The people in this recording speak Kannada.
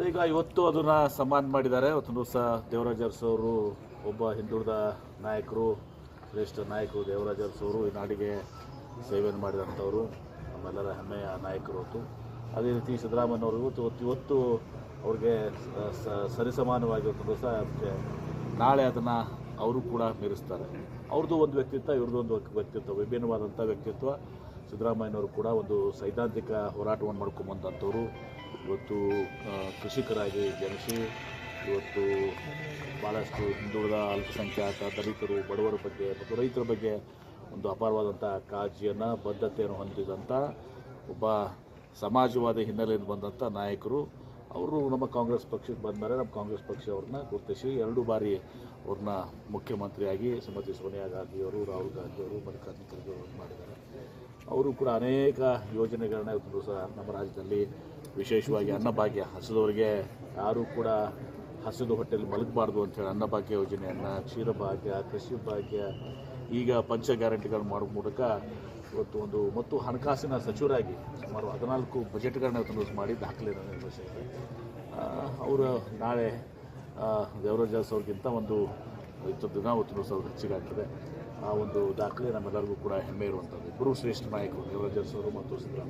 ಅದೀಗ ಇವತ್ತು ಅದನ್ನು ಸನ್ಮಾನ ಮಾಡಿದ್ದಾರೆ. ಇವತ್ತು ದಿವಸ ದೇವರಾಜ ಅರಸು ಅವರು ಒಬ್ಬ ಹಿಂದುಳಿದ ನಾಯಕರು, ಶ್ರೇಷ್ಠ ನಾಯಕರು. ದೇವರಾಜ ಅರಸು ಅವರು ಈ ನಾಡಿಗೆ ಸೇವೆಯನ್ನು ಮಾಡಿದಂಥವರು, ನಮ್ಮೆಲ್ಲರ ಹೆಮ್ಮೆಯ ನಾಯಕರು. ಹೊತ್ತು ಅದೇ ರೀತಿ ಸಿದ್ದರಾಮಯ್ಯನವರು ಇವತ್ತು ಅವ್ರಿಗೆ ಸರಿಸಮಾನವಾಗಿ ಒಂದು ದಿವಸ ನಾಳೆ ಅದನ್ನು ಅವರು ಕೂಡ ಮೀರಿಸ್ತಾರೆ. ಅವ್ರದ್ದು ಒಂದು ವ್ಯಕ್ತಿತ್ವ, ಇವ್ರದ್ದು ಒಂದು ವ್ಯಕ್ತಿತ್ವ, ವಿಭಿನ್ನವಾದಂಥ ವ್ಯಕ್ತಿತ್ವ. ಸಿದ್ದರಾಮಯ್ಯನವರು ಕೂಡ ಒಂದು ಸೈದ್ಧಾಂತಿಕ ಹೋರಾಟವನ್ನು ಮಾಡ್ಕೊಂಬಂದಂಥವ್ರು. ಇವತ್ತು ಕೃಷಿಕರಾಗಿ ಜನಿಸಿ ಇವತ್ತು ಭಾಳಷ್ಟು ಹಿಂದುಳಿದ ಅಲ್ಪಸಂಖ್ಯಾತ, ದಲಿತರು, ಬಡವರ ಬಗ್ಗೆ ಮತ್ತು ರೈತರ ಬಗ್ಗೆ ಒಂದು ಅಪಾರವಾದಂಥ ಕಾಳಜಿಯನ್ನು, ಬದ್ಧತೆಯನ್ನು ಹೊಂದಿದಂಥ ಒಬ್ಬ ಸಮಾಜವಾದಿ ಹಿನ್ನೆಲೆಯಿಂದ ಬಂದಂಥ ನಾಯಕರು. ಅವರು ನಮ್ಮ ಕಾಂಗ್ರೆಸ್ ಪಕ್ಷಕ್ಕೆ ಬಂದಮೇಲೆ ನಮ್ಮ ಕಾಂಗ್ರೆಸ್ ಪಕ್ಷ ಅವ್ರನ್ನ ಗುರುತಿಸಿ 2 ಬಾರಿ ಅವ್ರನ್ನ ಮುಖ್ಯಮಂತ್ರಿಯಾಗಿ ಶ್ರೀಮತಿ ಸೋನಿಯಾ ಗಾಂಧಿಯವರು, ರಾಹುಲ್ ಗಾಂಧಿಯವರು, ಮಲ್ಲಿಕಾರ್ಜುನ ಖರ್ಗೆ ಅವರು ಮಾಡಿದ್ದಾರೆ. ಅವರು ಕೂಡ ಅನೇಕ ಯೋಜನೆಗಳನ್ನ ಇವತ್ತು ದಿವಸ ನಮ್ಮ ರಾಜ್ಯದಲ್ಲಿ, ವಿಶೇಷವಾಗಿ ಅನ್ನಭಾಗ್ಯ, ಹಸಿದವರಿಗೆ ಯಾರೂ ಕೂಡ ಹಸಿದು ಹೊಟ್ಟೆಯಲ್ಲಿ ಮಲಗಬಾರ್ದು ಅಂಥೇಳಿ ಅನ್ನಭಾಗ್ಯ ಯೋಜನೆಯನ್ನು, ಕ್ಷೀರಭಾಗ್ಯ, ಕೃಷಿ ಭಾಗ್ಯ, ಈಗ ಪಂಚ ಗ್ಯಾರಂಟಿಗಳು ಮಾಡೋ ಮೂಲಕ ಇವತ್ತು ಮತ್ತು ಹಣಕಾಸಿನ ಸಚಿವರಾಗಿ ಸುಮಾರು 14 ಬಜೆಟ್ಗಳನ್ನ ಇವತ್ತು ಮಾಡಿ ದಾಖಲೆಯನ್ನು ನಿರ್ವಹಿಸಿದ್ದಾರೆ. ಅವರು ನಾಳೆ ದೇವರಾಜ ಅರಸು ಅವ್ರಿಗಿಂತ ಒಂದು ದಿನ ಇವತ್ತು ದಿವಸ ಅವ್ರು ಹೆಚ್ಚಿಗಾಗ್ತದೆ. ಆ ಒಂದು ದಾಖಲೆ ನಮ್ಮೆಲ್ಲರಿಗೂ ಕೂಡ ಹೆಮ್ಮೆ ಇರುವಂಥದ್ದು. ಇಬ್ಬರು ಶ್ರೇಷ್ಠ ನಾಯಕರು, ದೇವರಾಜ ಅರಸು ಅವರು ಮತ್ತು ಸಿದ್ದರಾಮಯ್ಯ.